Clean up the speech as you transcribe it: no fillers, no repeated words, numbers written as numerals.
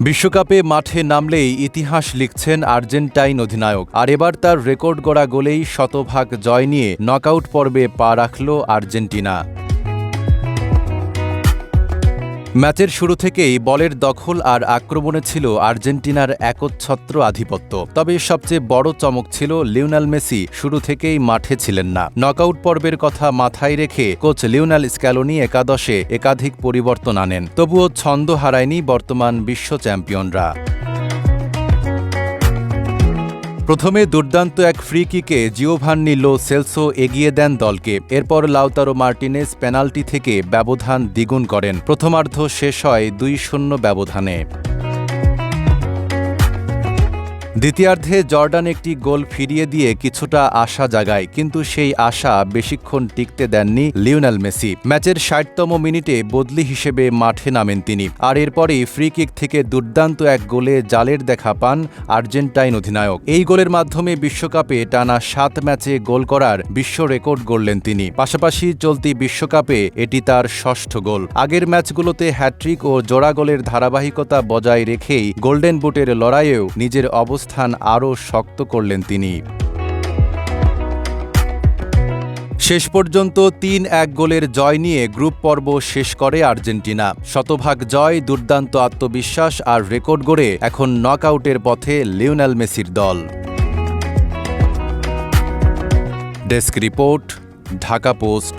বিশ্বকাপে মাঠে নামলেই ইতিহাস লিখছেন আর্জেন্টাইন অধিনায়ক। আর এবার তার রেকর্ড গড়া গোলেই শতভাগ জয় নিয়ে নকআউট পর্বে পা রাখল আর্জেন্টিনা। ম্যাচের শুরু থেকেই বলের দখল আর আক্রমণে ছিল আর্জেন্টিনার একচ্ছত্র আধিপত্য। তবে সবচেয়ে বড় চমক ছিল লিওনেল মেসি শুরু থেকেই মাঠে ছিলেন না। নকআউট পর্বের কথা মাথায় রেখে কোচ লিওনেল স্ক্যালোনি একাদশে একাধিক পরিবর্তন আনেন। তবুও ছন্দ হারায়নি বর্তমান বিশ্ব চ্যাম্পিয়নরা। প্রথমে দুর্দান্ত এক ফ্রি কিকে জিওভান্নি লো সেলসো এগিয়ে দেন দলকে। এরপর লাউতারো মার্টিনেজ পেনাল্টি থেকে ব্যবধান দ্বিগুণ করেন। প্রথমার্ধ শেষ হয় ২-০ ব্যবধানে। দ্বিতীয়ার্ধে জর্ডান একটি গোল ফিরিয়ে দিয়ে কিছুটা আশা জাগায়, কিন্তু সেই আশা বেশিক্ষণ টিকতে দেননি লিওনেল মেসি। ম্যাচের ৬০তম মিনিটে বদলি হিসেবে মাঠে নামেন তিনি। আর এরপরেই ফ্রি কিক থেকে দুর্দান্ত এক গোলে জালের দেখা পান আর্জেন্টাইন অধিনায়ক। এই গোলের মাধ্যমে বিশ্বকাপে টানা ৭ ম্যাচে গোল করার বিশ্ব রেকর্ড গড়লেন তিনি। পাশাপাশি চলতি বিশ্বকাপে এটি তার ষষ্ঠ গোল। আগের ম্যাচগুলোতে হ্যাট্রিক ও জোড়া গোলের ধারাবাহিকতা বজায় রেখেই গোল্ডেন বুটের লড়াইয়েও নিজের অবস্থান আরও শক্ত করলেন তিনি। শেষ পর্যন্ত ৩-১ গোলের জয় নিয়ে গ্রুপ পর্ব শেষ করে আর্জেন্টিনা। শতভাগ জয়, দুর্দান্ত আত্মবিশ্বাস আর রেকর্ড গড়ে এখন নকআউটের পথে লিওনেল মেসির দল। Desk report, Dhaka post.